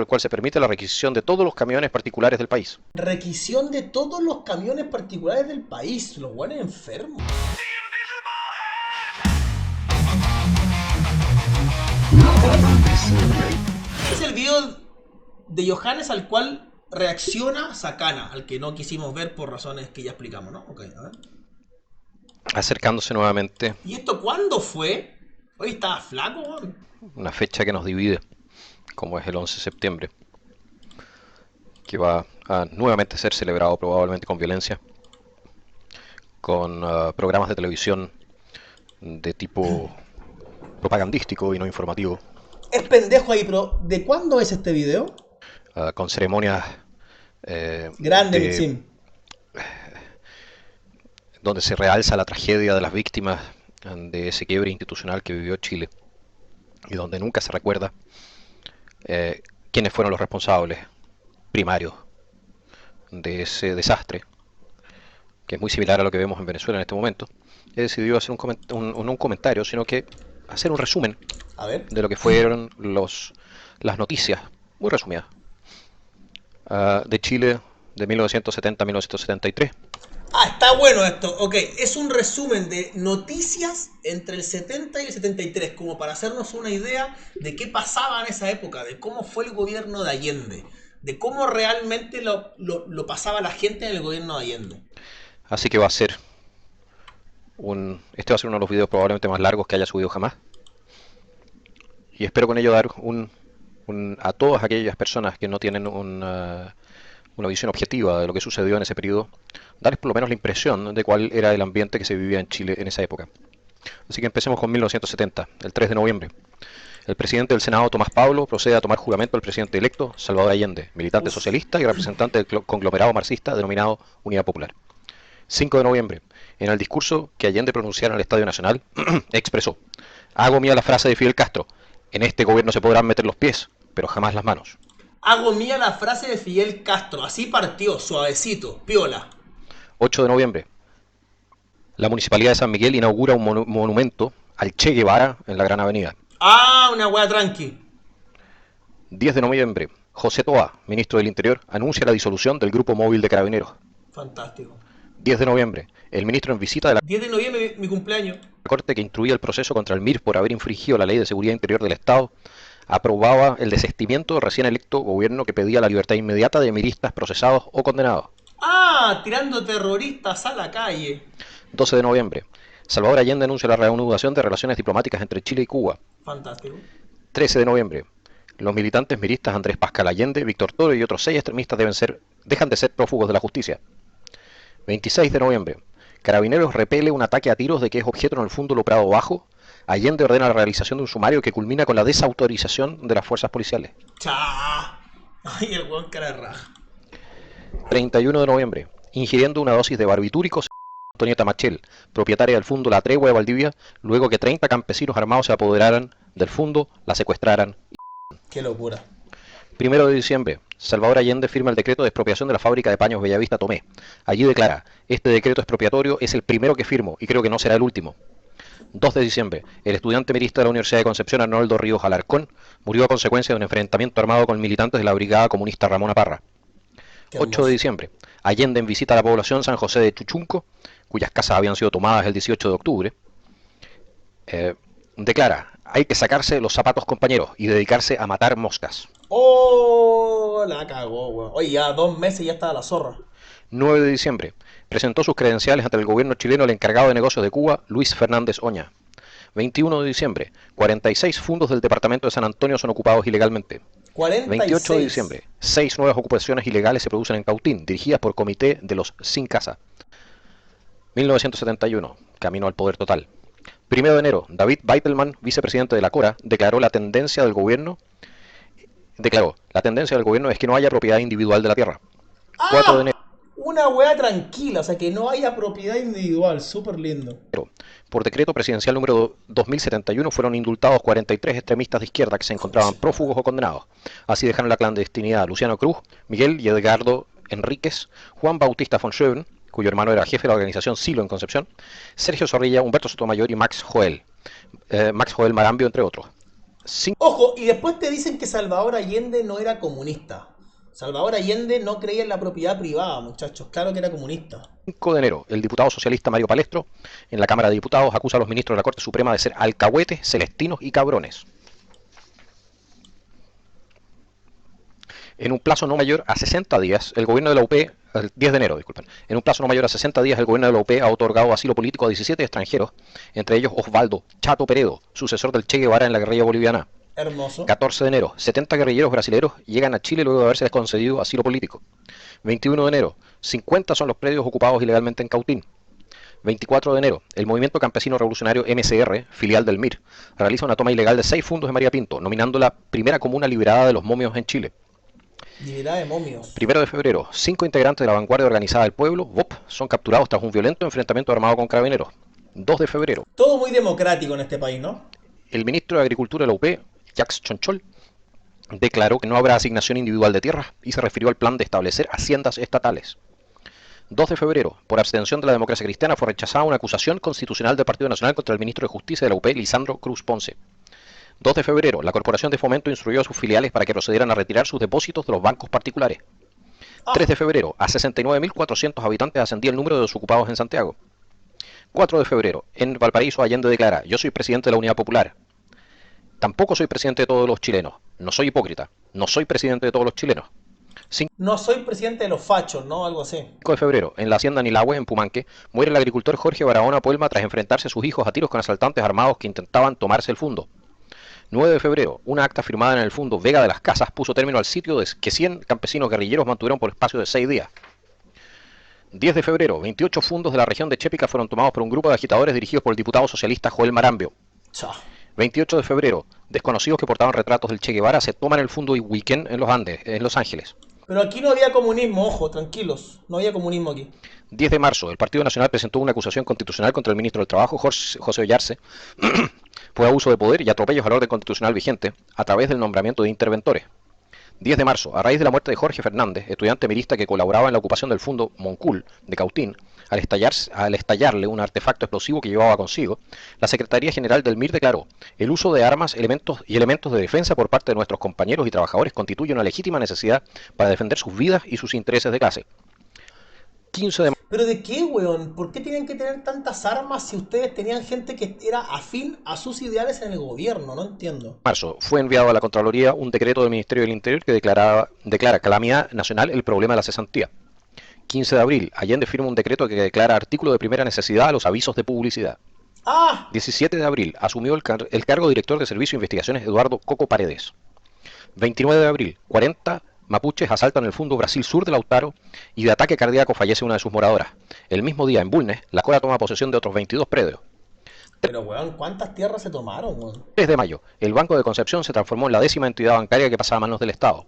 por el cual se permite la requisición de todos los camiones particulares del país. Requisición de todos los camiones particulares del país. Los buenos enfermos. Es el video de Johannes al cual reacciona Sakana, al que no quisimos ver por razones que ya explicamos, ¿no? Ok, a ver. Acercándose nuevamente. ¿Y esto cuándo fue? Hoy estaba flaco, weón. Una fecha que nos divide, como es el 11 de septiembre, que va a nuevamente ser celebrado probablemente con violencia, con programas de televisión de tipo propagandístico y no informativo. Es pendejo ahí, pero ¿de cuándo es este video? Con ceremonias Grande, Mixim. donde se realza la tragedia de las víctimas de ese quiebre institucional que vivió Chile y donde nunca se recuerda quiénes fueron los responsables primarios de ese desastre, que es muy similar a lo que vemos en Venezuela en este momento. He decidido hacer un comentario, sino que hacer un resumen A ver. de lo que fueron las noticias, muy resumidas, de Chile de 1970 a 1973. Ah, está bueno esto. Ok, es un resumen de noticias entre el 70 y el 73, como para hacernos una idea de qué pasaba en esa época, de cómo fue el gobierno de Allende, de cómo realmente lo pasaba la gente en el gobierno de Allende. Así que este va a ser uno de los videos probablemente más largos que haya subido jamás. Y espero con ello dar a todas aquellas personas que no tienen una visión objetiva de lo que sucedió en ese periodo, darles por lo menos la impresión de cuál era el ambiente que se vivía en Chile en esa época. Así que empecemos con 1970, el 3 de noviembre. El presidente del Senado, Tomás Pablo, procede a tomar juramento al presidente electo, Salvador Allende, militante socialista y representante del conglomerado marxista denominado Unidad Popular. 5 de noviembre. En el discurso que Allende pronunciara en el Estadio Nacional, expresó: hago mía la frase de Fidel Castro, en este gobierno se podrán meter los pies, pero jamás las manos. Hago mía la frase de Fidel Castro, así partió, suavecito, piola. 8 de noviembre. La Municipalidad de San Miguel inaugura un monumento al Che Guevara en la Gran Avenida. Ah, una wea tranqui. 10 de noviembre. José Toa, ministro del Interior, anuncia la disolución del Grupo Móvil de Carabineros. Fantástico. 10 de noviembre. El ministro en visita de la 10 de noviembre, mi cumpleaños. Corte que instruía el proceso contra el MIR por haber infringido la Ley de Seguridad Interior del Estado, aprobaba el desestimiento del recién electo gobierno que pedía la libertad inmediata de miristas procesados o condenados. Ah, tirando terroristas a la calle. 12 de noviembre. Salvador Allende anuncia la reanudación de relaciones diplomáticas entre Chile y Cuba. Fantástico. 13 de noviembre. Los militantes miristas Andrés Pascal Allende, Víctor Toro y otros 6 extremistas dejan de ser prófugos de la justicia. 26 de noviembre. Carabineros repele un ataque a tiros de que es objeto en el fondo Prado Bajo. Allende ordena la realización de un sumario que culmina con la desautorización de las fuerzas policiales. Cha. Ay, el weón cara de raja. 31 de noviembre. Ingiriendo una dosis de barbitúricos, Antonieta Machel, propietaria del fondo La Tregua de Valdivia, luego que 30 campesinos armados se apoderaran del fondo, la secuestraran. Qué locura. 1 de diciembre. Salvador Allende firma el decreto de expropiación de la fábrica de paños Bellavista Tomé. Allí declara: este decreto expropiatorio es el primero que firmo y creo que no será el último. 2 de diciembre. El estudiante mirista de la Universidad de Concepción, Arnoldo Ríos Alarcón, murió a consecuencia de un enfrentamiento armado con militantes de la Brigada Comunista Ramona Parra. 8 de diciembre. Allende en visita a la población San José de Chuchunco, cuyas casas habían sido tomadas el 18 de octubre. Declara: hay que sacarse los zapatos, compañeros, y dedicarse a matar moscas. Oh, la cagó, weón. Oye, ya 2 meses y ya estaba la zorra. 9 de diciembre. Presentó sus credenciales ante el gobierno chileno el encargado de negocios de Cuba, Luis Fernández Oña. 21 de diciembre. 46 fondos del departamento de San Antonio son ocupados ilegalmente. 46. 28 de diciembre. 6 nuevas ocupaciones ilegales se producen en Cautín, dirigidas por comité de los sin casa. 1971. Camino al poder total. 1 de enero. David Beitelman, vicepresidente de la CORA, declaró: la tendencia del gobierno es que no haya propiedad individual de la tierra. 4 de enero. Una weá tranquila, o sea, que no haya propiedad individual, súper lindo. Por decreto presidencial número 2071 fueron indultados 43 extremistas de izquierda que se encontraban prófugos o condenados. Así dejaron la clandestinidad Luciano Cruz, Miguel y Edgardo Enríquez, Juan Bautista von Schöben, cuyo hermano era jefe de la organización Silo en Concepción, Sergio Zorrilla, Humberto Sotomayor y Max Joel Marambio, entre otros. Ojo, y después te dicen que Salvador Allende no era comunista. Salvador Allende no creía en la propiedad privada, muchachos. Claro que era comunista. 5 de enero, el diputado socialista Mario Palestro, en la Cámara de Diputados, acusa a los ministros de la Corte Suprema de ser alcahuetes, celestinos y cabrones. En un plazo no mayor a 60 días, el gobierno de la UP, el 10 de enero, disculpen, en un plazo no mayor a 60 días, el gobierno de la UP ha otorgado asilo político a 17 extranjeros, entre ellos Osvaldo Chato Peredo, sucesor del Che Guevara en la guerrilla boliviana. Hermoso. 14 de enero, 70 guerrilleros brasileños llegan a Chile luego de haberse concedido asilo político. 21 de enero, 50 son los predios ocupados ilegalmente en Cautín. 24 de enero, el Movimiento Campesino Revolucionario MCR, filial del MIR, realiza una toma ilegal de 6 fundos de María Pinto, nominando la primera comuna liberada de los momios en Chile. Liberada de momios. 1 de febrero, 5 integrantes de la vanguardia organizada del pueblo, VOP, son capturados tras un violento enfrentamiento armado con carabineros. 2 de febrero. Todo muy democrático en este país, ¿no? El ministro de Agricultura de la UP, Jacques Chonchol, declaró que no habrá asignación individual de tierras y se refirió al plan de establecer haciendas estatales. 2 de febrero, por abstención de la democracia cristiana, fue rechazada una acusación constitucional del Partido Nacional contra el ministro de Justicia de la UP, Lisandro Cruz Ponce. 2 de febrero, la Corporación de Fomento instruyó a sus filiales para que procedieran a retirar sus depósitos de los bancos particulares. 3 de febrero, a 69.400 habitantes ascendía el número de desocupados en Santiago. 4 de febrero, en Valparaíso, Allende declara: yo soy presidente de la Unidad Popular. Tampoco soy presidente de todos los chilenos. No soy hipócrita. No soy presidente de todos los chilenos. 5 No soy presidente de los fachos, ¿no? Algo así. de febrero, en la hacienda Nilahue, en Pumanque, muere el agricultor Jorge Barahona Puelma tras enfrentarse a sus hijos a tiros con asaltantes armados que intentaban tomarse el fundo. 9 de febrero, una acta firmada en el fundo Vega de las Casas puso término al sitio que 100 campesinos guerrilleros mantuvieron por espacio de 6 días. 10 de febrero, 28 fundos de la región de Chépica fueron tomados por un grupo de agitadores dirigidos por el diputado socialista Joel Marambio. Chao. 28 de febrero, desconocidos que portaban retratos del Che Guevara se toman el fundo Weekend en los Andes, en Los Ángeles. Pero aquí no había comunismo, ojo, tranquilos. No había comunismo aquí. 10 de marzo, el Partido Nacional presentó una acusación constitucional contra el ministro del Trabajo, José Ollarse, por abuso de poder y atropellos al orden constitucional vigente a través del nombramiento de interventores. 10 de marzo, a raíz de la muerte de Jorge Fernández, estudiante mirista que colaboraba en la ocupación del fondo Moncul de Cautín, al estallarle un artefacto explosivo que llevaba consigo, la Secretaría General del MIR declaró: el uso de armas elementos de defensa por parte de nuestros compañeros y trabajadores constituye una legítima necesidad para defender sus vidas y sus intereses de clase. 15 de ¿Pero de qué, weón? ¿Por qué tienen que tener tantas armas si ustedes tenían gente que era afín a sus ideales en el gobierno? No entiendo. marzo, fue enviado a la Contraloría un decreto del Ministerio del Interior que declara calamidad nacional el problema de la cesantía. 15 de abril, Allende firma un decreto que declara artículo de primera necesidad a los avisos de publicidad. ¡Ah! 17 de abril, asumió el cargo de director de Servicio de Investigaciones Eduardo Coco Paredes. 29 de abril, 40 mapuches asaltan el fondo Brasil Sur de Lautaro y de ataque cardíaco fallece una de sus moradoras. El mismo día, en Bulnes, la CORA toma posesión de otros 22 predios. Pero, weón, ¿cuántas tierras se tomaron, weón? 3 de mayo, el Banco de Concepción se transformó en la 10ª entidad bancaria que pasaba a manos del Estado.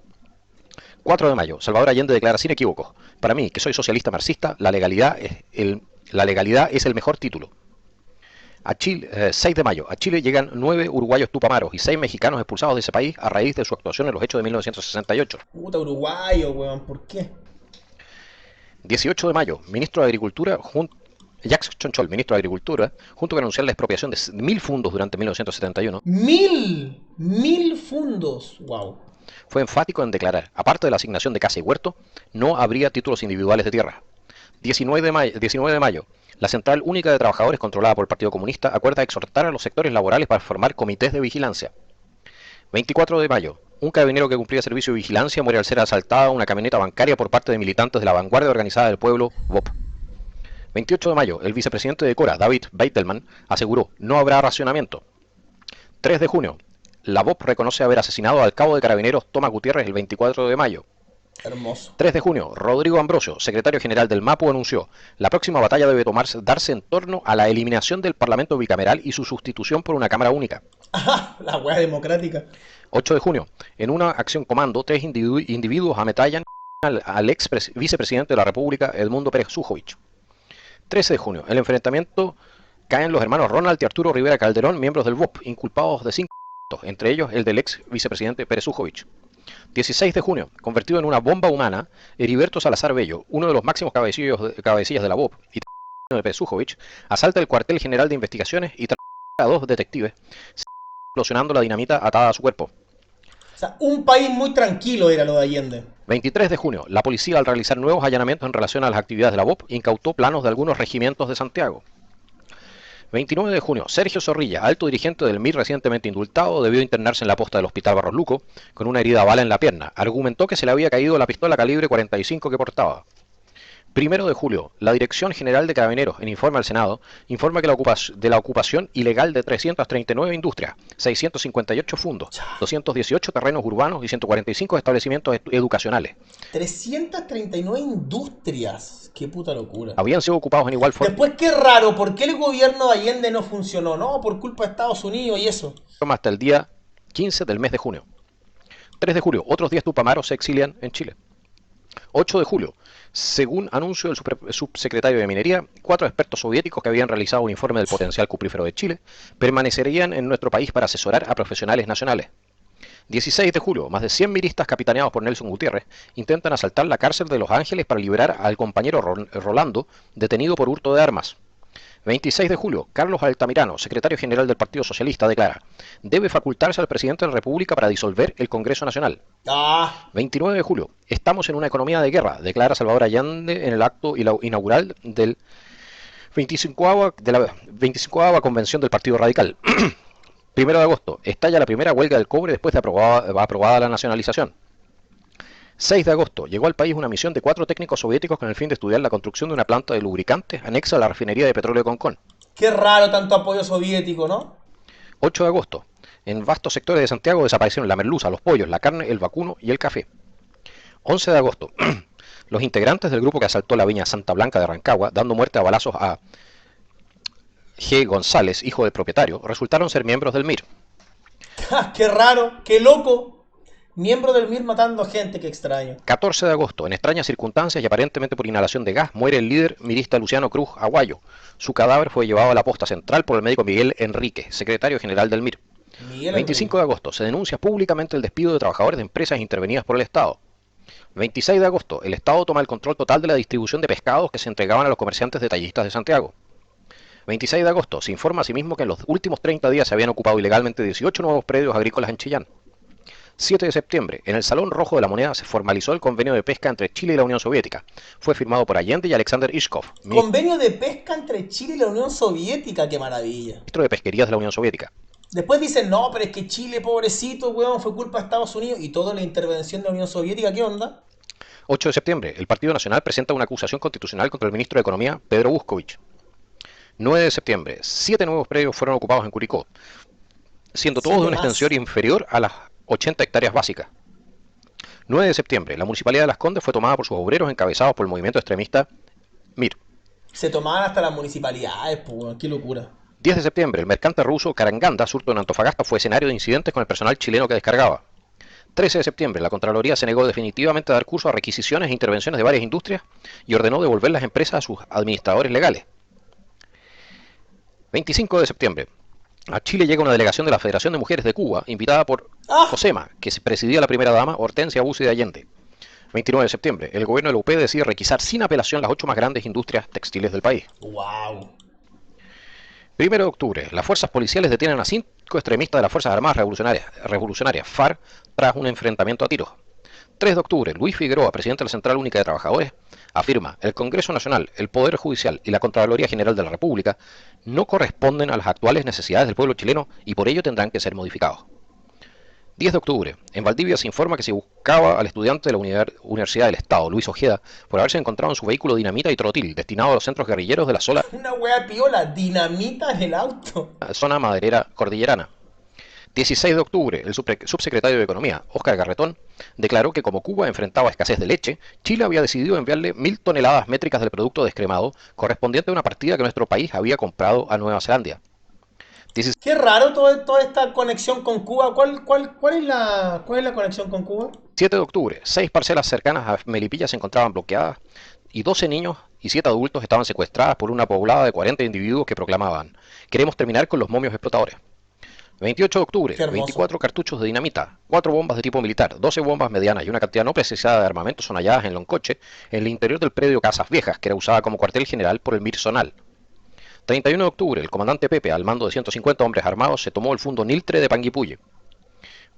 4 de mayo, Salvador Allende declara sin equívocos: para mí, que soy socialista marxista, la legalidad es el mejor título. 6 de mayo, a Chile llegan 9 uruguayos tupamaros y 6 mexicanos expulsados de ese país a raíz de su actuación en los hechos de 1968. Puta uruguayo, weón, ¿por qué? 18 de mayo, ministro de Agricultura, Jacques Chonchol, ministro de Agricultura, junto con anunciar la expropiación de 1000 fundos durante 1971, ¡Mil fundos! ¡Wow! fue enfático en declarar: aparte de la asignación de casa y huerto, no habría títulos individuales de tierra. 19 de mayo, la Central Única de Trabajadores, controlada por el Partido Comunista, acuerda exhortar a los sectores laborales para formar comités de vigilancia. 24 de mayo, un carabinero que cumplía servicio de vigilancia muere al ser asaltada una camioneta bancaria por parte de militantes de la vanguardia organizada del pueblo, VOP. 28 de mayo, el vicepresidente de Cora, David Beitelman, aseguró: no habrá racionamiento. 3 de junio, la VOP reconoce haber asesinado al cabo de carabineros Tomás Gutiérrez el 24 de mayo. Hermoso. 3 de junio, Rodrigo Ambrosio, secretario general del MAPU, anunció: la próxima batalla debe darse en torno a la eliminación del Parlamento bicameral y su sustitución por una Cámara única. ¡Ah! La weá democrática. 8 de junio, en una acción comando, 3 individuos ametrallan al ex vicepresidente de la República, Edmundo Pérez Sujovic. 13 de junio, el enfrentamiento caen los hermanos Ronald y Arturo Rivera Calderón, miembros del VOP, inculpados de 5 delitos, entre ellos el del ex vicepresidente Pérez Sujovic. 16 de junio, convertido en una bomba humana, Heriberto Salazar Bello, uno de los máximos cabecillas de la VOP y de Pérez Sujovic, asalta el cuartel general de investigaciones y a 2 detectives explosionando la dinamita atada a su cuerpo. O sea, un país muy tranquilo era lo de Allende. 23 de junio, la policía al realizar nuevos allanamientos en relación a las actividades de la BOP incautó planos de algunos regimientos de Santiago. 29 de junio, Sergio Zorrilla, alto dirigente del MIR recientemente indultado, debió internarse en la posta del Hospital Barros Luco con una herida a bala en la pierna. Argumentó que se le había caído la pistola calibre 45 que portaba. 1 de julio, la Dirección General de Carabineros, en informe al Senado, informa que de la ocupación ilegal de 339 industrias, 658 fundos, 218 terrenos urbanos y 145 establecimientos educacionales 339 industrias. Qué puta locura. habían sido ocupados en igual Después, qué raro, ¿por qué el gobierno de Allende no funcionó? No, por culpa de Estados Unidos y eso. forma hasta el día 15 del mes de junio. 3 de julio, otros 10 tupamaros se exilian en Chile. 8 de julio, según anuncio del subsecretario de Minería, 4 expertos soviéticos que habían realizado un informe del potencial cuprífero de Chile permanecerían en nuestro país para asesorar a profesionales nacionales. 16 de julio, más de 100 miristas capitaneados por Nelson Gutiérrez intentan asaltar la cárcel de Los Ángeles para liberar al compañero Rolando, detenido por hurto de armas. 26 de julio, Carlos Altamirano, secretario general del Partido Socialista, declara: debe facultarse al presidente de la República para disolver el Congreso Nacional. 29 de julio, estamos en una economía de guerra, declara Salvador Allende en el acto inaugural del 25ª Convención del Partido Radical. 1 de agosto, estalla la primera huelga del cobre después de aprobada la nacionalización. 6 de agosto, llegó al país una misión de 4 técnicos soviéticos con el fin de estudiar la construcción de una planta de lubricantes anexa a la refinería de petróleo de Concón. Qué raro tanto apoyo soviético, ¿no? 8 de agosto, en vastos sectores de Santiago desaparecieron la merluza, los pollos, la carne, el vacuno y el café. 11 de agosto, los integrantes del grupo que asaltó la viña Santa Blanca de Rancagua, dando muerte a balazos a G. González, hijo del propietario, resultaron ser miembros del MIR. Qué raro, qué loco. Miembro del MIR matando gente, qué extraño. 14 de agosto, en extrañas circunstancias y aparentemente por inhalación de gas, muere el líder mirista Luciano Cruz Aguayo. Su cadáver fue llevado a la posta central por el médico Miguel Enrique, secretario general del MIR. 25 de agosto, se denuncia públicamente el despido de trabajadores de empresas intervenidas por el Estado. 26 de agosto, el Estado toma el control total de la distribución de pescados que se entregaban a los comerciantes detallistas de Santiago. 26 de agosto, se informa asimismo que en los últimos 30 días se habían ocupado ilegalmente 18 nuevos predios agrícolas en Chillán. 7 de septiembre, en el Salón Rojo de la Moneda se formalizó el convenio de pesca entre Chile y la Unión Soviética. Fue firmado por Allende y Alexander Ishkov. Convenio de pesca entre Chile y la Unión Soviética, qué maravilla. Ministro de Pesquerías de la Unión Soviética. Después dicen, no, pero es que Chile, pobrecito, weón, fue culpa de Estados Unidos y toda la intervención de la Unión Soviética, ¿qué onda? 8 de septiembre, el Partido Nacional presenta una acusación constitucional contra el ministro de Economía, Pedro Buscovich. 9 de septiembre, 7 nuevos predios fueron ocupados en Curicó, siendo todos de un extensión inferior a las 80 hectáreas básicas. 9 de septiembre, la Municipalidad de Las Condes fue tomada por sus obreros encabezados por el movimiento extremista MIR. Se tomaban hasta las municipalidades, pues, qué locura. 10 de septiembre, el mercante ruso Karanganda, surto en Antofagasta, fue escenario de incidentes con el personal chileno que descargaba. 13 de septiembre, la Contraloría se negó definitivamente a dar curso a requisiciones e intervenciones de varias industrias y ordenó devolver las empresas a sus administradores legales. 25 de septiembre, a Chile llega una delegación de la Federación de Mujeres de Cuba, invitada por Josema, que presidía la primera dama Hortensia Bussi de Allende. 29 de septiembre, el gobierno de la UP decide requisar sin apelación las 8 más grandes industrias textiles del país. ¡Wow! 1 de octubre, las fuerzas policiales detienen a 5 extremistas de las Fuerzas Armadas Revolucionarias FARC tras un enfrentamiento a tiros. 3 de octubre, Luis Figueroa, presidente de la Central Única de Trabajadores, afirma: el Congreso Nacional, el Poder Judicial y la Contraloría General de la República no corresponden a las actuales necesidades del pueblo chileno y por ello tendrán que ser modificados. 10 de octubre, en Valdivia se informa que se buscaba al estudiante de la Universidad del Estado, Luis Ojeda, por haberse encontrado en su vehículo dinamita y trotil, destinado a los centros guerrilleros de la Una wea piola, dinamita en el auto. zona maderera cordillerana. 16 de octubre, el subsecretario de Economía, Óscar Garretón, declaró que como Cuba enfrentaba escasez de leche, Chile había decidido enviarle 1000 toneladas métricas del producto descremado, correspondiente a una partida que nuestro país había comprado a Nueva Zelanda. Qué raro toda esta conexión con Cuba. ¿Cuál es la conexión con Cuba? 7 de octubre, 6 parcelas cercanas a Melipilla se encontraban bloqueadas y 12 niños y 7 adultos estaban secuestradas por una poblada de 40 individuos que proclamaban: queremos terminar con los momios explotadores. 28 de octubre, 24 cartuchos de dinamita, 4 bombas de tipo militar, 12 bombas medianas y una cantidad no precisada de armamento son halladas en Loncoche, en el interior del predio Casas Viejas, que era usada como cuartel general por el MIR zonal. 31 de octubre, el comandante Pepe, al mando de 150 hombres armados, se tomó el fundo Niltre de Panguipulli.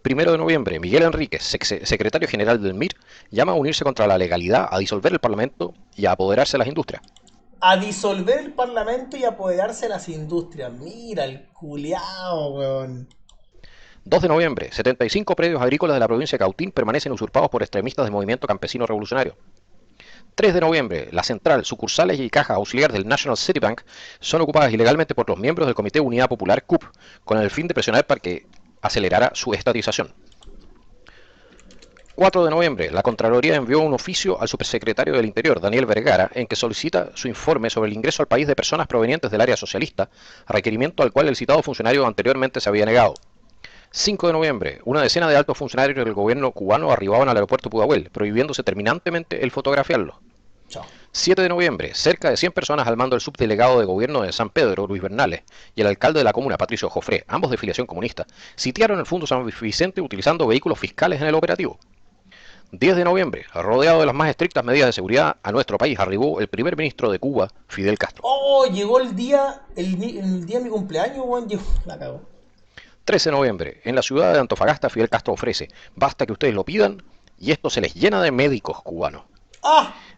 1 de noviembre, Miguel Enríquez, secretario general del MIR, llama a unirse contra la legalidad, a disolver el Parlamento y a apoderarse de las industrias. A disolver el Parlamento y apoderarse de las industrias. Mira el culiao, weón. 2 de noviembre, 75 predios agrícolas de la provincia de Cautín permanecen usurpados por extremistas del movimiento campesino revolucionario. 3 de noviembre, la central, sucursales y caja auxiliar del National City Bank son ocupadas ilegalmente por los miembros del Comité Unidad Popular CUP, con el fin de presionar para que acelerara su estatización. 4 de noviembre, la Contraloría envió un oficio al subsecretario del Interior, Daniel Vergara, en que solicita su informe sobre el ingreso al país de personas provenientes del área socialista, requerimiento al cual el citado funcionario anteriormente se había negado. 5 de noviembre, una decena de altos funcionarios del gobierno cubano arribaban al aeropuerto Pudahuel, prohibiéndose terminantemente el fotografiarlos. 7 de noviembre, cerca de 100 personas al mando del subdelegado de gobierno de San Pedro, Luis Bernales, y el alcalde de la comuna, Patricio Jofré, ambos de filiación comunista, sitiaron el Fundo San Vicente utilizando vehículos fiscales en el operativo. 10 de noviembre, rodeado de las más estrictas medidas de seguridad, a nuestro país arribó el primer ministro de Cuba, Fidel Castro. Oh, llegó el día de mi cumpleaños, weón, llegó, la cagó. 13 de noviembre, en la ciudad de Antofagasta, Fidel Castro ofrece, basta que ustedes lo pidan, y esto se les llena de médicos cubanos.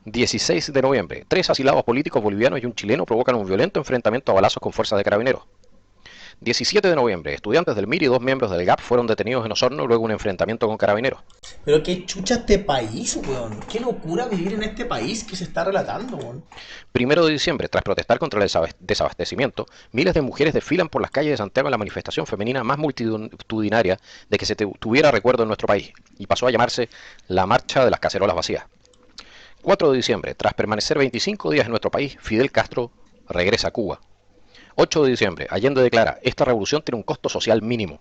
16 de noviembre, 3 asilados políticos bolivianos y un chileno provocan un violento enfrentamiento a balazos con fuerzas de carabineros. 17 de noviembre, estudiantes del MIR y 2 miembros del GAP fueron detenidos en Osorno luego de un enfrentamiento con carabineros. Pero qué chucha este país, weón. Qué locura vivir en este país que se está relatando, weón. 1 de diciembre, tras protestar contra el desabastecimiento, miles de mujeres desfilan por las calles de Santiago en la manifestación femenina más multitudinaria de que se tuviera recuerdo en nuestro país, y pasó a llamarse la Marcha de las Cacerolas Vacías. 4 de diciembre, tras permanecer 25 días en nuestro país, Fidel Castro regresa a Cuba. 8 de diciembre, Allende declara, esta revolución tiene un costo social mínimo.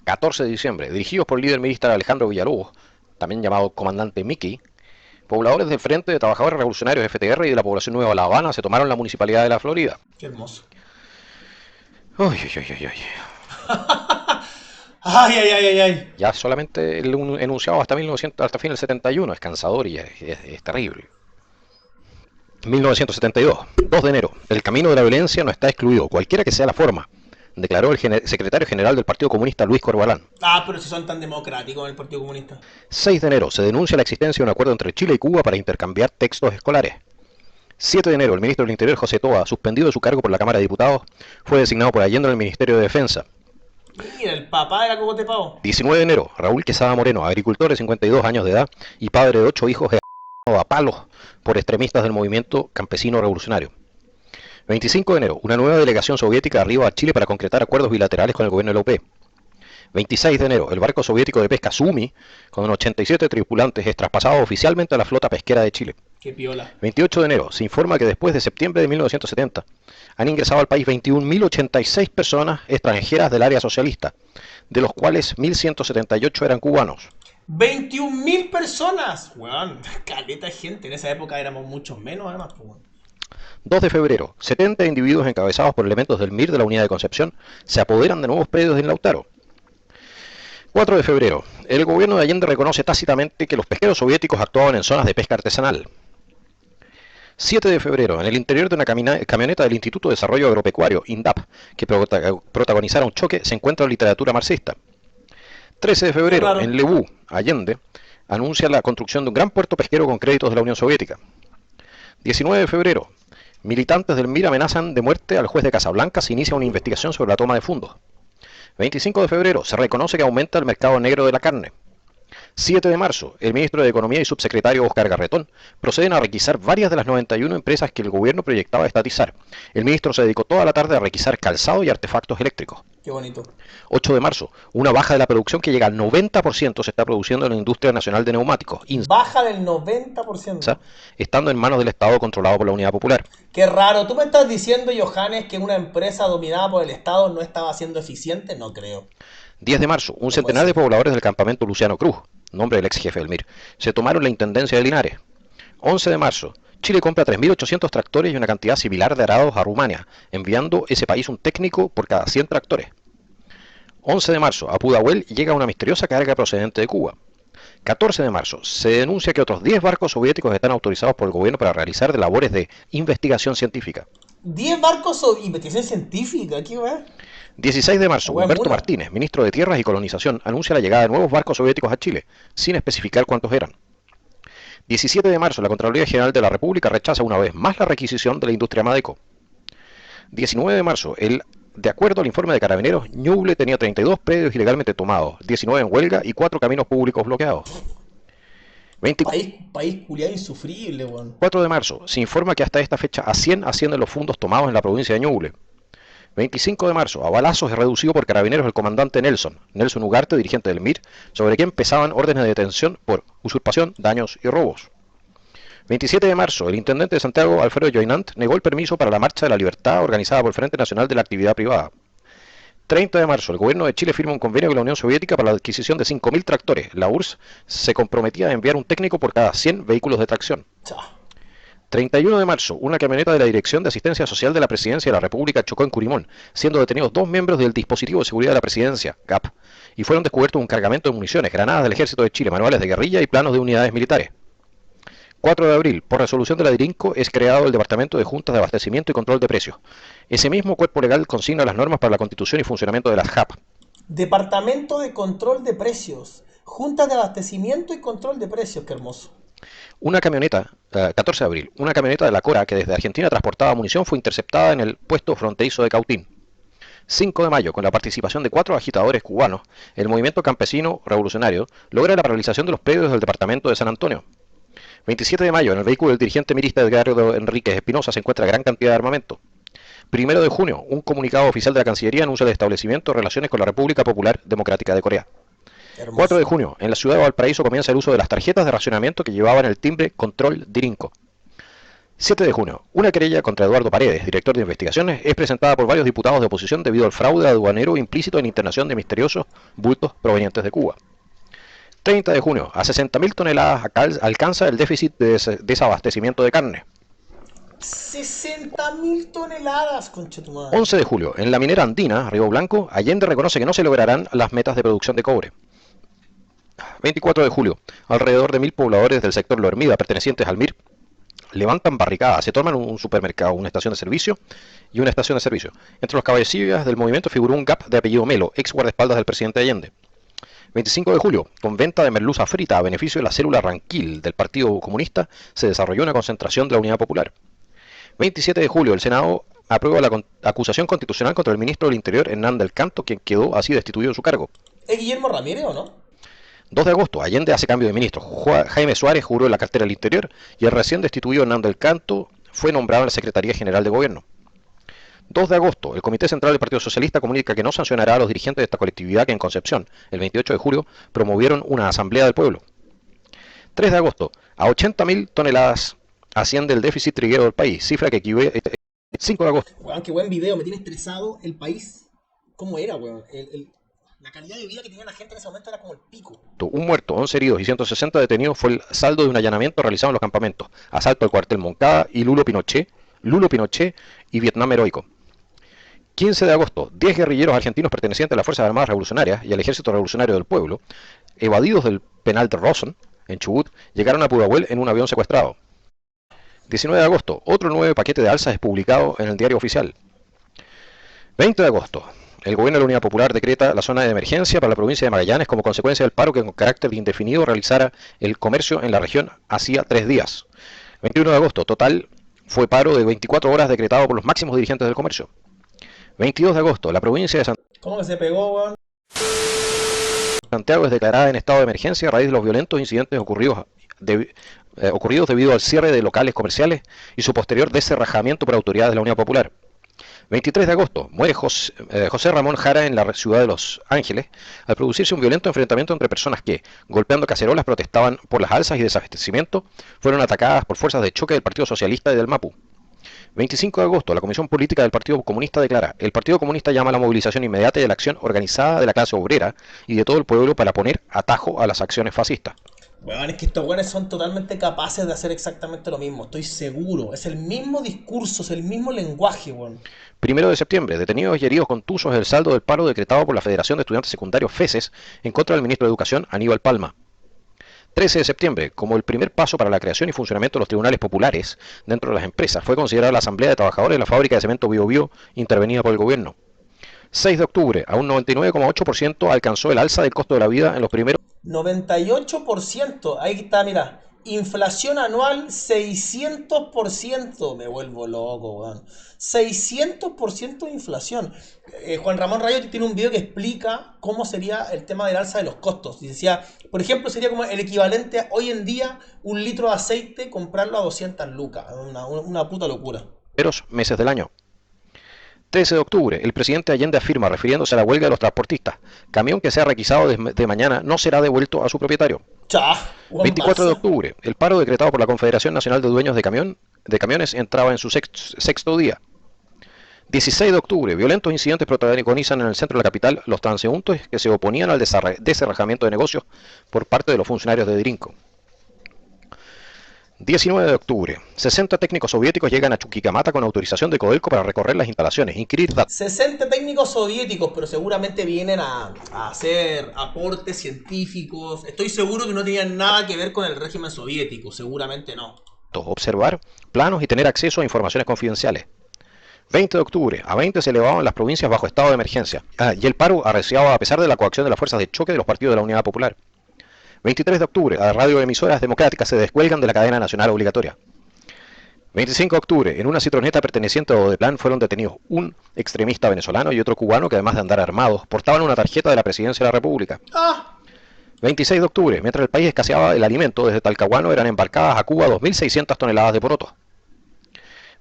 14 de diciembre, dirigidos por el líder militar Alejandro Villalobos, también llamado Comandante Mickey, pobladores del Frente de Trabajadores Revolucionarios FTR y de la población nueva de La Habana se tomaron la municipalidad de la Florida. Qué hermoso. Uy, uy, uy, uy, uy. Ay. Ya solamente el enunciado hasta fin del 71 es cansador y es terrible. 1972, 2 de enero. El camino de la violencia no está excluido, cualquiera que sea la forma, declaró el secretario general del Partido Comunista, Luis Corbalán. Pero si son tan democráticos en el Partido Comunista. 6 de enero. Se denuncia la existencia de un acuerdo entre Chile y Cuba para intercambiar textos escolares. 7 de enero. El ministro del Interior, José Toa, suspendido de su cargo por la Cámara de Diputados, fue designado por Allende en el Ministerio de Defensa. Mira, el papá de la Cocote Pavo. 19 de enero. Raúl Quesada Moreno, agricultor de 52 años de edad y padre de 8 hijos, a palos por extremistas del movimiento campesino revolucionario. 25 de enero, una nueva delegación soviética arriba a Chile para concretar acuerdos bilaterales con el gobierno de la UP. 26 de enero, el barco soviético de pesca Sumi, con 87 tripulantes, es traspasado oficialmente a la flota pesquera de Chile. Qué piola. 28 de enero, se informa que después de septiembre de 1970 han ingresado al país 21.086 personas extranjeras del área socialista, de los cuales 1.178 eran cubanos. 21.000 personas, weón, caleta de gente. En esa época éramos muchos menos, además, pues, weón. 2 de febrero, 70 individuos encabezados por elementos del MIR de la Unidad de Concepción se apoderan de nuevos predios en Lautaro. 4 de febrero, el gobierno de Allende reconoce tácitamente que los pesqueros soviéticos actuaban en zonas de pesca artesanal. 7 de febrero, en el interior de una camioneta del Instituto de Desarrollo Agropecuario, INDAP, que protagonizara un choque, se encuentra literatura marxista. 13 de febrero, en Lebu, Allende, anuncia la construcción de un gran puerto pesquero con créditos de la Unión Soviética. 19 de febrero, militantes del MIR amenazan de muerte al juez de Casablanca, se inicia una investigación sobre la toma de fondos. 25 de febrero, se reconoce que aumenta el mercado negro de la carne. 7 de marzo, el ministro de Economía y subsecretario Óscar Garretón proceden a requisar varias de las 91 empresas que el gobierno proyectaba estatizar. El ministro se dedicó toda la tarde a requisar calzado y artefactos eléctricos. Qué bonito. 8 de marzo, una baja de la producción que llega al 90% se está produciendo en la industria nacional de neumáticos. Baja del 90%. Estando en manos del Estado controlado por la Unidad Popular. Qué raro. ¿Tú me estás diciendo, Johannes, que una empresa dominada por el Estado no estaba siendo eficiente? No creo. 10 de marzo, un centenar de pobladores del campamento Luciano Cruz, nombre del ex jefe del MIR, se tomaron la intendencia de Linares. 11 de marzo, Chile compra 3.800 tractores y una cantidad similar de arados a Rumania, enviando ese país un técnico por cada 100 tractores. 11 de marzo, a Pudahuel llega una misteriosa carga procedente de Cuba. 14 de marzo, se denuncia que otros 10 barcos soviéticos están autorizados por el gobierno para realizar labores de investigación científica. 10 barcos sobre investigación científica, ¿qué va? 16 de La marzo, weá es Humberto mula. Martínez, ministro de Tierras y Colonización, anuncia la llegada de nuevos barcos soviéticos a Chile, sin especificar cuántos eran. 17 de marzo, la Contraloría General de la República rechaza una vez más la requisición de la industria Madeco. 19 de marzo, de acuerdo al informe de Carabineros, Ñuble tenía 32 predios ilegalmente tomados, 19 en huelga y 4 caminos públicos bloqueados. 24 País culiado insufrible, weón. de marzo, se informa que hasta esta fecha ascienden los fondos tomados en la provincia de Ñuble. 25 de marzo, a balazos es reducido por Carabineros el comandante Nelson Ugarte, dirigente del MIR, sobre quien pesaban órdenes de detención por usurpación, daños y robos. 27 de marzo, el intendente de Santiago, Alfredo Joinant, negó el permiso para la Marcha de la Libertad organizada por el Frente Nacional de la Actividad Privada. 30 de marzo, el gobierno de Chile firma un convenio con la Unión Soviética para la adquisición de 5.000 tractores. La URSS se comprometía a enviar un técnico por cada 100 vehículos de tracción. Chao. 31 de marzo, una camioneta de la Dirección de Asistencia Social de la Presidencia de la República chocó en Curimón, siendo detenidos 2 miembros del dispositivo de seguridad de la Presidencia, GAP, y fueron descubiertos un cargamento de municiones, granadas del Ejército de Chile, manuales de guerrilla y planos de unidades militares. 4 de abril, por resolución de la DIRINCO, es creado el Departamento de Juntas de Abastecimiento y Control de Precios. Ese mismo cuerpo legal consigna las normas para la constitución y funcionamiento de las JAP. Departamento de Control de Precios. Junta de Abastecimiento y Control de Precios, qué hermoso. Una camioneta, 14 de abril, una camioneta de la Cora que desde Argentina transportaba munición fue interceptada en el puesto fronterizo de Cautín. 5 de mayo, con la participación de 4 agitadores cubanos, el movimiento campesino revolucionario logra la paralización de los predios del departamento de San Antonio. 27 de mayo, en el vehículo del dirigente mirista Edgardo Enríquez Espinosa se encuentra gran cantidad de armamento. 1 de junio, un comunicado oficial de la Cancillería anuncia el establecimiento de relaciones con la República Popular Democrática de Corea. Hermoso. 4 de junio, en la ciudad de Valparaíso comienza el uso de las tarjetas de racionamiento que llevaban el timbre Control DIRINCO. 7 de junio, una querella contra Eduardo Paredes, director de investigaciones, es presentada por varios diputados de oposición debido al fraude aduanero implícito en internación de misteriosos bultos provenientes de Cuba. 30 de junio, a 60.000 toneladas alcanza el déficit de desabastecimiento de carne. 60.000 toneladas, concha tu madre. 11 de julio, en la minera andina, Río Blanco, Allende reconoce que no se lograrán las metas de producción de cobre. 24 de julio, alrededor de 1.000 pobladores del sector Lo Hermida, pertenecientes al MIR, levantan barricadas, se toman un supermercado, una estación de servicio y una estación de servicio. Entre los cabecillas del movimiento figuró un GAP de apellido Melo, ex guardaespaldas del presidente Allende. 25 de julio, con venta de merluza frita a beneficio de la célula Ranquil del Partido Comunista, se desarrolló una concentración de la Unidad Popular. 27 de julio, el Senado aprueba la acusación constitucional contra el ministro del Interior, Hernán del Canto, quien quedó así destituido de su cargo. ¿Es Guillermo Ramírez o no? 2 de agosto, Allende hace cambio de ministro. Jaime Suárez juró en la cartera del Interior y el recién destituido Hernán del Canto fue nombrado en la Secretaría General de Gobierno. 2 de agosto, el Comité Central del Partido Socialista comunica que no sancionará a los dirigentes de esta colectividad que en Concepción, el 28 de julio, promovieron una asamblea del pueblo. 3 de agosto, a 80.000 toneladas asciende el déficit triguero del país, cifra que equivale. 5 de agosto. Weón, qué buen video, me tiene estresado el país. ¿Cómo era, weón? La calidad de vida que tenía la gente en ese momento era como el pico. Un muerto, 11 heridos y 160 detenidos fue el saldo de un allanamiento realizado en los campamentos. Asalto al cuartel Moncada y Lulo Pinochet y Vietnam Heroico. 15 de agosto, 10 guerrilleros argentinos pertenecientes a las Fuerzas Armadas Revolucionarias y al Ejército Revolucionario del Pueblo, evadidos del penal de Rawson, en Chubut, llegaron a Pudahuel en un avión secuestrado. 19 de agosto, otro nuevo paquete de alzas es publicado en el diario oficial. 20 de agosto, el gobierno de la Unidad Popular decreta la zona de emergencia para la provincia de Magallanes como consecuencia del paro que con carácter indefinido realizara el comercio en la región hacía 3 días. 21 de agosto, total fue paro de 24 horas decretado por los máximos dirigentes del comercio. 22 de agosto, la provincia de ¿Cómo que se pegó, weón? Santiago es declarada en estado de emergencia a raíz de los violentos incidentes ocurridos debido al cierre de locales comerciales y su posterior descerrajamiento por autoridades de la Unión Popular. 23 de agosto, muere José Ramón Jara en la ciudad de Los Ángeles al producirse un violento enfrentamiento entre personas que, golpeando cacerolas, protestaban por las alzas y desabastecimiento, fueron atacadas por fuerzas de choque del Partido Socialista y del MAPU. 25 de agosto, la Comisión Política del Partido Comunista declara: el Partido Comunista llama a la movilización inmediata y a la acción organizada de la clase obrera y de todo el pueblo para poner atajo a las acciones fascistas. Weón, es que estos weones son totalmente capaces de hacer exactamente lo mismo, estoy seguro. Es el mismo discurso, es el mismo lenguaje, weón. 1 de septiembre, detenidos y heridos contusos el saldo del paro decretado por la Federación de Estudiantes Secundarios FESES en contra del ministro de Educación, Aníbal Palma. 13 de septiembre, como el primer paso para la creación y funcionamiento de los tribunales populares dentro de las empresas, fue considerada la Asamblea de Trabajadores de la fábrica de cemento Bio Bio intervenida por el gobierno. 6 de octubre, a un 99,8% alcanzó el alza del costo de la vida en los primeros 98%, ahí está, mira. Inflación anual 600%. Me vuelvo loco, weón. 600% de inflación. Juan Ramón Rayo tiene un video que explica cómo sería el tema del alza de los costos. Y decía, por ejemplo, sería como el equivalente a hoy en día un litro de aceite comprarlo a 200 lucas. Una puta locura. meses del año. 13 de octubre, el presidente Allende afirma, refiriéndose a la huelga de los transportistas, camión que sea requisado de mañana no será devuelto a su propietario. 24 de octubre, el paro decretado por la Confederación Nacional de Dueños de Camiones entraba en su sexto día. 16 de octubre, violentos incidentes protagonizan en el centro de la capital los transeúntes que se oponían al descerrajamiento de negocios por parte de los funcionarios de Dirinco. 19 de octubre, 60 técnicos soviéticos llegan a Chuquicamata con autorización de Codelco para recorrer las instalaciones, inquirir datos. 60 técnicos soviéticos, pero seguramente vienen a hacer aportes científicos. Estoy seguro que no tenían nada que ver con el régimen soviético, seguramente no. Observar planos y tener acceso a informaciones confidenciales. 20 de octubre, a 20 se elevaban las provincias bajo estado de emergencia, y el paro arreciaba a pesar de la coacción de las fuerzas de choque de los partidos de la Unidad Popular. 23 de octubre, las radioemisoras democráticas se descuelgan de la cadena nacional obligatoria. 25 de octubre, en una citroneta perteneciente a Odeplan fueron detenidos un extremista venezolano y otro cubano que, además de andar armados, portaban una tarjeta de la Presidencia de la República. 26 de octubre, mientras el país escaseaba el alimento, desde Talcahuano eran embarcadas a Cuba 2.600 toneladas de porotos.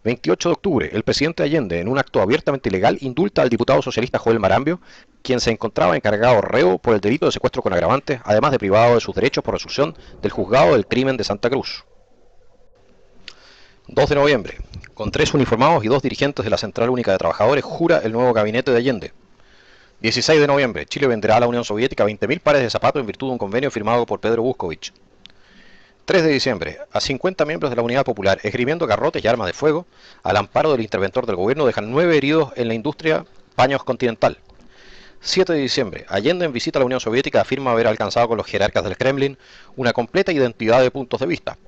28 de octubre, el presidente Allende, en un acto abiertamente ilegal, indulta al diputado socialista Joel Marambio, quien se encontraba encargado reo por el delito de secuestro con agravantes, además de privado de sus derechos por resolución del juzgado del crimen de Santa Cruz. 2 de noviembre, con 3 uniformados y 2 dirigentes de la Central Única de Trabajadores, jura el nuevo gabinete de Allende. 16 de noviembre, Chile venderá a la Unión Soviética 20.000 pares de zapatos en virtud de un convenio firmado por Pedro Buscovich. 3 de diciembre, a 50 miembros de la Unidad Popular, esgrimiendo garrotes y armas de fuego, al amparo del interventor del gobierno, dejan 9 heridos en la industria Paños Continental. 7 de diciembre, Allende en visita a la Unión Soviética afirma haber alcanzado con los jerarcas del Kremlin una completa identidad de puntos de vista.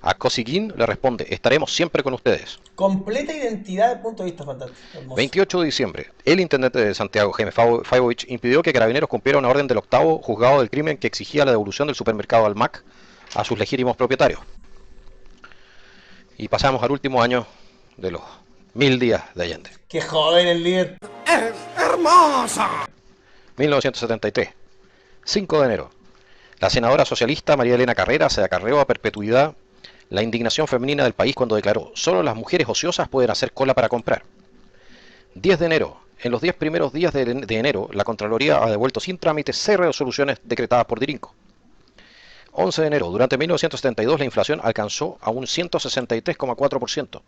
A Kosygin le responde, estaremos siempre con ustedes. Completa identidad de punto de vista, fantástico. Hermoso. 28 de diciembre, el intendente de Santiago, Jaime Faivovich, impidió que Carabineros cumpliera una orden del octavo juzgado del crimen que exigía la devolución del supermercado Almac a sus legítimos propietarios. Y pasamos al último año de los 1000 días de Allende. ¡Qué joven el líder! ¡Es hermosa! 1973, 5 de enero. La senadora socialista María Elena Carrera se acarreó a perpetuidad la indignación femenina del país cuando declaró: solo las mujeres ociosas pueden hacer cola para comprar. 10 de enero. En los 10 primeros días de enero, la Contraloría ha devuelto sin trámite 6 resoluciones decretadas por Dirinco. 11 de enero. Durante 1972 la inflación alcanzó a un 163,4%.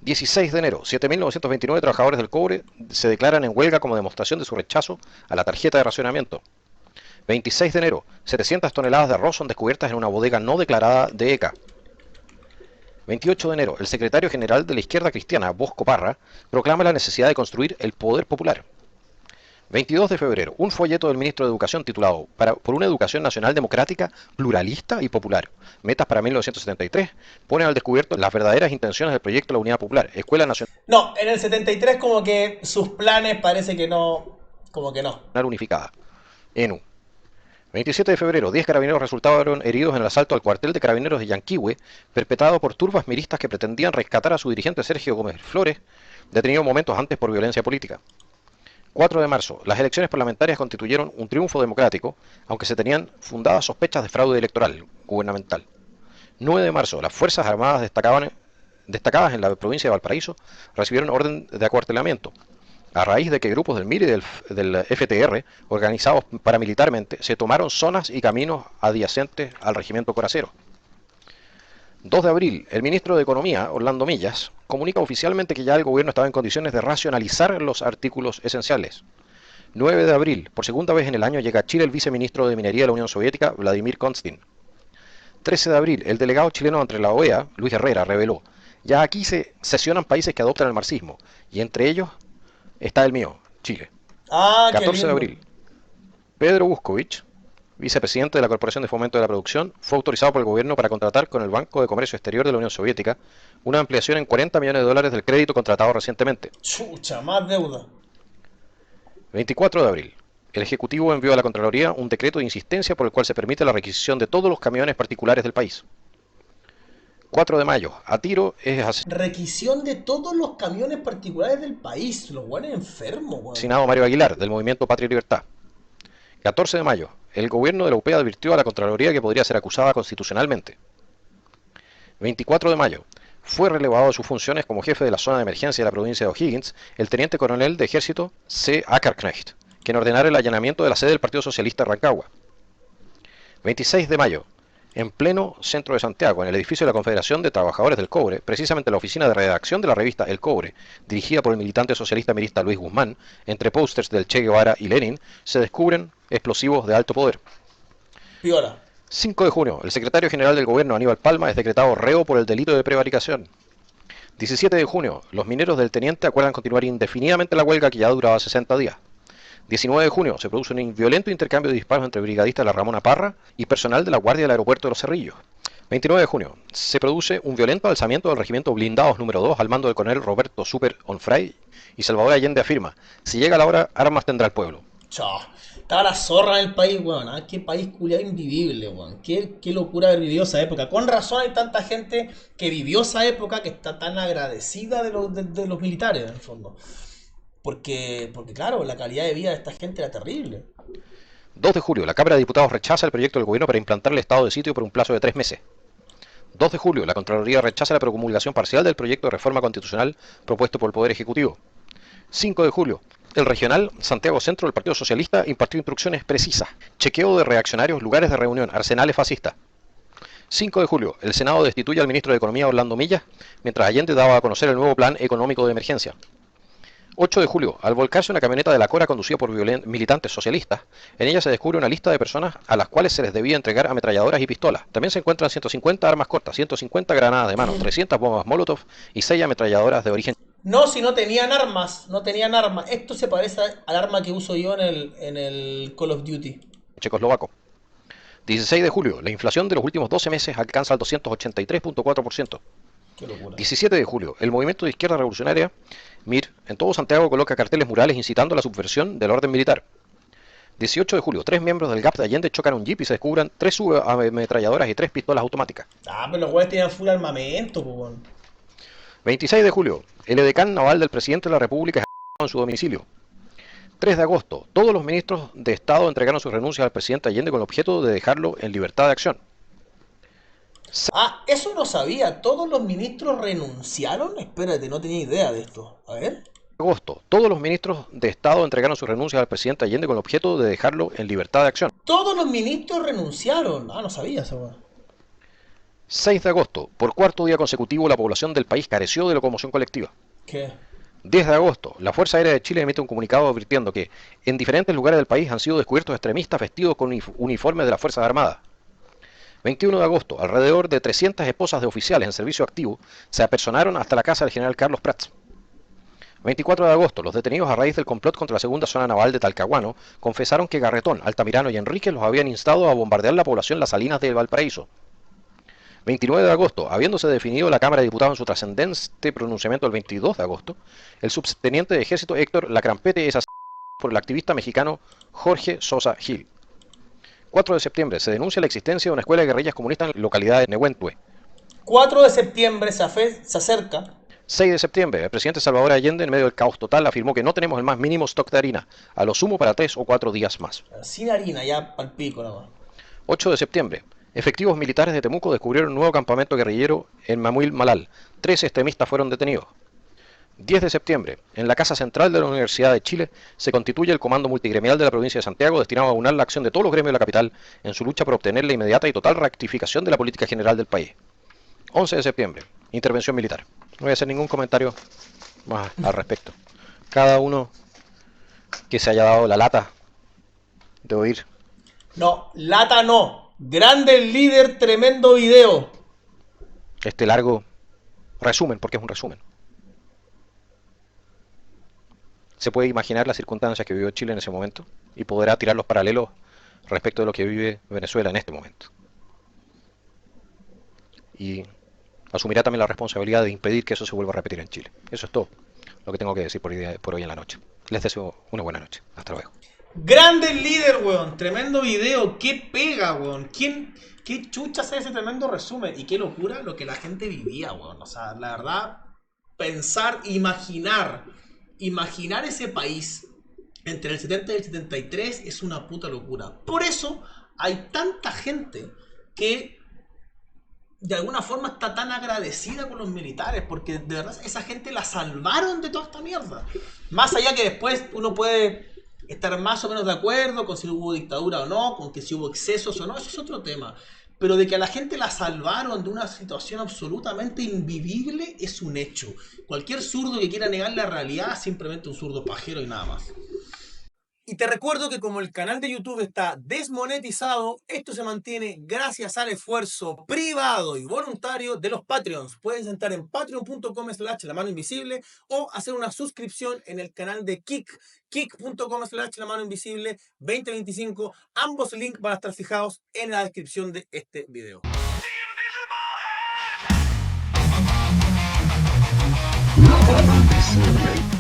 16 de enero. 7.929 trabajadores del cobre se declaran en huelga como demostración de su rechazo a la tarjeta de racionamiento. 26 de enero. 700 toneladas de arroz son descubiertas en una bodega no declarada de ECA. 28 de enero. El secretario general de la izquierda cristiana, Bosco Parra, proclama la necesidad de construir el poder popular. 22 de febrero, un folleto del ministro de Educación titulado por una educación nacional democrática, pluralista y popular. Metas para 1973 ponen al descubierto las verdaderas intenciones del proyecto de la Unidad Popular. Escuela Nacional No, en el 73 como que sus planes parece que no, como que no. Unificada. ENU. 27 de febrero, 10 carabineros resultaron heridos en el asalto al cuartel de carabineros de Yanquihue, perpetrado por turbas miristas que pretendían rescatar a su dirigente Sergio Gómez Flores, detenido momentos antes por violencia política. 4 de marzo, las elecciones parlamentarias constituyeron un triunfo democrático, aunque se tenían fundadas sospechas de fraude electoral gubernamental. 9 de marzo, las Fuerzas Armadas destacadas en la provincia de Valparaíso recibieron orden de acuartelamiento, a raíz de que grupos del MIR y del FTR, organizados paramilitarmente, se tomaron zonas y caminos adyacentes al regimiento Coracero. 2 de abril, el ministro de Economía, Orlando Millas, comunica oficialmente que ya el gobierno estaba en condiciones de racionalizar los artículos esenciales. 9 de abril, por segunda vez en el año llega a Chile el viceministro de Minería de la Unión Soviética, Vladimir Konstin. 13 de abril, el delegado chileno ante la OEA, Luis Herrera, reveló: ya aquí se sesionan países que adoptan el marxismo, y entre ellos está el mío, Chile. 14 de abril, Pedro Buscovich vicepresidente de la Corporación de Fomento de la Producción, fue autorizado por el gobierno para contratar con el Banco de Comercio Exterior de la Unión Soviética una ampliación en $40 millones del crédito contratado recientemente. Chucha, más deuda. 24 de abril. El Ejecutivo envió a la Contraloría un decreto de insistencia por el cual se permite la requisición de todos los camiones particulares del país. 4 de mayo. A tiro es Requisición de todos los camiones particulares del país. Los buenos enfermos, weón. asesinado Mario Aguilar, del movimiento Patria y Libertad. 14 de mayo. El gobierno de la UP advirtió a la Contraloría que podría ser acusada constitucionalmente. 24 de mayo. Fue relevado de sus funciones como jefe de la zona de emergencia de la provincia de O'Higgins el teniente coronel de ejército C. Ackerknecht, quien ordenara el allanamiento de la sede del Partido Socialista de Rancagua. 26 de mayo. En pleno centro de Santiago, en el edificio de la Confederación de Trabajadores del Cobre, precisamente en la oficina de redacción de la revista El Cobre, dirigida por el militante socialista mirista Luis Guzmán, entre pósters del Che Guevara y Lenin, se descubren explosivos de alto poder. Piola. 5 de junio, el secretario general del gobierno, Aníbal Palma, es decretado reo por el delito de prevaricación. 17 de junio, los mineros del Teniente acuerdan continuar indefinidamente la huelga que ya duraba 60 días. 19 de junio, se produce un violento intercambio de disparos entre brigadistas de la Ramona Parra y personal de la Guardia del Aeropuerto de Los Cerrillos. 29 de junio, se produce un violento alzamiento del Regimiento Blindados número 2 al mando del coronel Roberto Super Onfray y Salvador Allende afirma: si llega la hora, armas tendrá el pueblo. Chao. Estaba la zorra en el país, weón. ¿Ah? Qué país culiado invivible, weón. Qué locura haber vivido esa época. Con razón hay tanta gente que vivió esa época que está tan agradecida de los militares, en el fondo. Porque, claro, la calidad de vida de esta gente era terrible. 2 de julio, la Cámara de Diputados rechaza el proyecto del gobierno para implantar el estado de sitio por un plazo de 3 meses. 2 de julio, la Contraloría rechaza la promulgación parcial del proyecto de reforma constitucional propuesto por el Poder Ejecutivo. 5 de julio, el regional Santiago Centro del Partido Socialista impartió instrucciones precisas: chequeo de reaccionarios, lugares de reunión, arsenales fascistas. 5 de julio, el Senado destituye al ministro de Economía Orlando Millas, mientras Allende daba a conocer el nuevo plan económico de emergencia. 8 de julio, al volcarse una camioneta de la Cora conducida por militantes socialistas, en ella se descubre una lista de personas a las cuales se les debía entregar ametralladoras y pistolas. También se encuentran 150 armas cortas, 150 granadas de mano, 300 bombas Molotov y 6 ametralladoras de origen. No, si no tenían armas, no tenían armas. Esto se parece al arma que uso yo en el Call of Duty. Checoslovaco. 16 de julio, la inflación de los últimos 12 meses alcanza el 283.4%. Qué locura. 17 de julio, el movimiento de izquierda revolucionaria, MIR, en todo Santiago coloca carteles murales incitando a la subversión del orden militar. 18 de julio, 3 miembros del GAP de Allende chocan un jeep y se descubran 3 subametralladoras y 3 pistolas automáticas. Ah, pero los güeyes tenían full armamento, pues, weón. 26 de julio, el edecán naval del presidente de la República es en su domicilio. 3 de agosto, todos los ministros de Estado entregaron sus renuncias al presidente Allende con el objeto de dejarlo en libertad de acción. Ah, eso no sabía. ¿Todos los ministros renunciaron? Espérate, no tenía idea de esto. A ver. Agosto, todos los ministros de Estado entregaron sus renuncias al presidente Allende con el objeto de dejarlo en libertad de acción. Todos los ministros renunciaron. Ah, no sabía eso, weón. 6 de agosto, por cuarto día consecutivo la población del país careció de locomoción colectiva. ¿Qué? 10 de agosto, la Fuerza Aérea de Chile emite un comunicado advirtiendo que en diferentes lugares del país han sido descubiertos extremistas vestidos con uniformes de las Fuerzas Armadas. 21 de agosto, alrededor de 300 esposas de oficiales en servicio activo se apersonaron hasta la casa del general Carlos Prats. 24 de agosto, los detenidos a raíz del complot contra la segunda zona naval de Talcahuano confesaron que Garretón, Altamirano y Enríquez los habían instado a bombardear la población Las Salinas de Valparaíso. 29 de agosto, habiéndose definido la Cámara de Diputados en su trascendente pronunciamiento el 22 de agosto, el subteniente de ejército Héctor Lacrampete es asesinado por el activista mexicano Jorge Sosa Gil. 4 de septiembre, se denuncia la existencia de una escuela de guerrillas comunistas en la localidad de Nehuentue. 4 de septiembre se acerca. 6 de septiembre, el presidente Salvador Allende, en medio del caos total, afirmó que no tenemos el más mínimo stock de harina, a lo sumo para 3 o 4 días más. Sin harina, ya pal pico, nada más. 8 de septiembre, efectivos militares de Temuco descubrieron un nuevo campamento guerrillero en Mamuil Malal. 3 extremistas fueron detenidos. 10 de septiembre, en la Casa Central de la Universidad de Chile, se constituye el Comando Multigremial de la Provincia de Santiago destinado a aunar la acción de todos los gremios de la capital en su lucha por obtener la inmediata y total rectificación de la política general del país. 11 de septiembre, intervención militar. No voy a hacer ningún comentario más al respecto. Cada uno que se haya dado la lata de oír. No, lata no. Grande el líder, tremendo video. Este largo resumen, porque es un resumen. Se puede imaginar las circunstancias que vivió Chile en ese momento y podrá tirar los paralelos respecto de lo que vive Venezuela en este momento. Y asumirá también la responsabilidad de impedir que eso se vuelva a repetir en Chile. Eso es todo lo que tengo que decir por hoy en la noche. Les deseo una buena noche. Hasta luego. Grande líder, weón. Tremendo video. Qué pega, weón. ¿Qué chucha hace ese tremendo resumen? Y qué locura lo que la gente vivía, weón. O sea, la verdad, pensar, imaginar ese país entre el 70 y el 73 es una puta locura. Por eso hay tanta gente que de alguna forma está tan agradecida con los militares, porque de verdad esa gente la salvaron de toda esta mierda. Más allá que después uno puede estar más o menos de acuerdo con si hubo dictadura o no, con que si hubo excesos o no, eso es otro tema. Pero de que a la gente la salvaron de una situación absolutamente invivible es un hecho. Cualquier zurdo que quiera negar la realidad es simplemente un zurdo pajero y nada más. Y te recuerdo que como el canal de YouTube está desmonetizado, esto se mantiene gracias al esfuerzo privado y voluntario de los Patreons. Puedes entrar en patreon.com/la mano invisible o hacer una suscripción en el canal de Kik, kik.com/la mano invisible 2025. Ambos links van a estar fijados en la descripción de este video. La mano invisible.